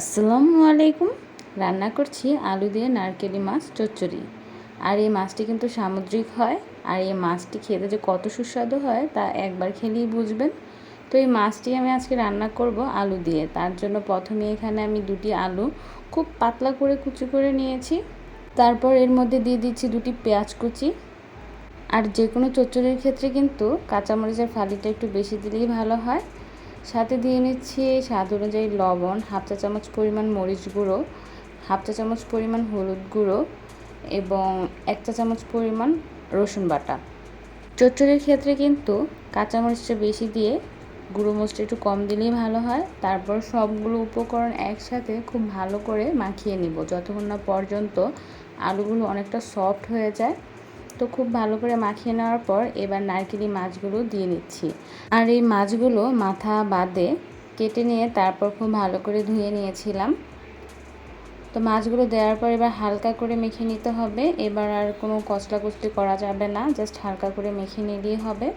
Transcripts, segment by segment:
আসসালামু আলাইকুম। রান্না করছি আলু দিয়ে নারকেলি মাছ চচ্চড়ি। আর এই মাছটি কিন্তু সামুদ্রিক হয়। আর এই মাছটি খেতে যে কত সুস্বাদু হয় তা একবার খেলেই বুঝবেন। তো এই মাছটি আমি আজকে রান্না করব আলু দিয়ে। তার জন্য প্রথমে এখানে আমি 2টি আলু খুব পাতলা করে কুচি করে নিয়েছি। তারপর এর মধ্যে দিয়ে দিচ্ছি 2টি পেঁয়াজ কুচি। আর যে কোনো চচ্চড়ির ক্ষেত্রে কিন্তু কাঁচামরিচের ফালিটা একটু বেশি দিলেই ভালো হয়। সাথে দিয়ে নিচ্ছি স্বাদ অনুযায়ী লবণ, হাফ চা চামচ পরিমাণ মরিচ গুঁড়ো, হাফ চা চামচ পরিমাণ হলুদ গুঁড়ো এবং 1 চা চামচ পরিমাণ রসুন বাটা। চচ্চড়ির ক্ষেত্রে কিন্তু কাঁচামরিচটা বেশি দিয়ে গুঁড়ো মরিচটা একটু কম দিলেই ভালো হয়। তারপর সবগুলো উপকরণ একসাথে খুব ভালো করে মাখিয়ে নিব যতক্ষণ না পর্যন্ত আলুগুলো অনেকটা সফট হয়ে যায়। তো খুব ভালো করে মাখিয়ে নেওয়ার পর এবার নারকেলি মাছগুলো দিয়ে নিচ্ছি। আর এই মাছগুলো মাথা বাদে কেটে নিয়ে তারপর খুব ভালো করে ধুয়ে নিয়েছিলাম। তো মাছগুলো দেওয়ার পর এবার হালকা করে মেখে নিতে হবে। এবার আর কোনো কচলাকচলি করা যাবে না, জাস্ট হালকা করে মেখে নিলেই হবে।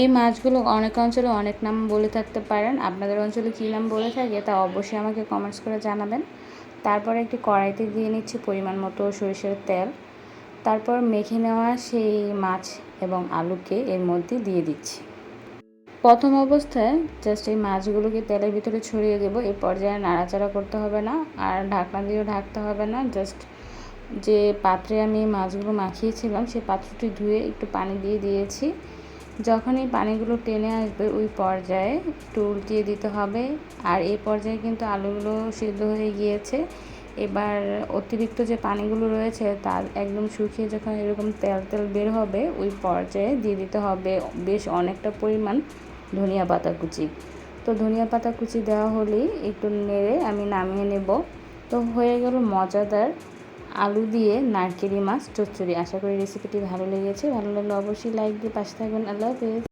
এই মাছগুলো অনেক অঞ্চলে অনেক নাম বলে থাকতে পারেন। আপনাদের অঞ্চলে কী নাম বলে থাকে তা অবশ্যই আমাকে কমেন্টস করে জানাবেন। তারপর একটি কড়াইতে দিয়ে নিচ্ছি পরিমাণ মতো সরিষার তেল। তারপর মেখে নেওয়া সেই মাছ এবং আলুকে এর মধ্যে দিয়ে দিচ্ছি। প্রথম অবস্থায় জাস্ট এই মাছগুলোকে তেলের ভিতরে ছড়িয়ে দেবো। এই পর্যায়ে নাড়াচাড়া করতে হবে না, আর ঢাকনা দিয়েও ঢাকতে হবে না। জাস্ট যে পাত্রে আমি মাছগুলো মাখিয়েছিলাম সেই পাত্রটি ধুয়ে একটু পানি দিয়ে দিয়েছি। যখন এই পানিগুলো টেনে আসবে ওই পর্যায়ে একটু উল্টিয়ে দিতে হবে। আর এই পর্যায়ে কিন্তু আলুগুলো সিদ্ধ হয়ে গিয়েছে। এবার অতিরিক্ত যে পানিগুলো রয়েছে তা একদম শুকিয়ে যখন এরকম তেল তেল বের হবে ওই পর্যায়ে দিয়ে দিতে হবে বেশ অনেকটা পরিমাণ ধনিয়া পাতা কুচি। তো ধনিয়া পাতা কুচি দেওয়া হলেই একটু নেড়ে আমি নামিয়ে নেব। তো হয়ে গেল মজাদার আলু দিয়ে নারকেলি মাছ চচ্চড়ি। আশা করি রেসিপিটি ভালো লেগেছে। ভালো লাগলে অবশ্যই লাইক দিয়ে পাশে থাকবেন। আল্লাহ হাফেজ।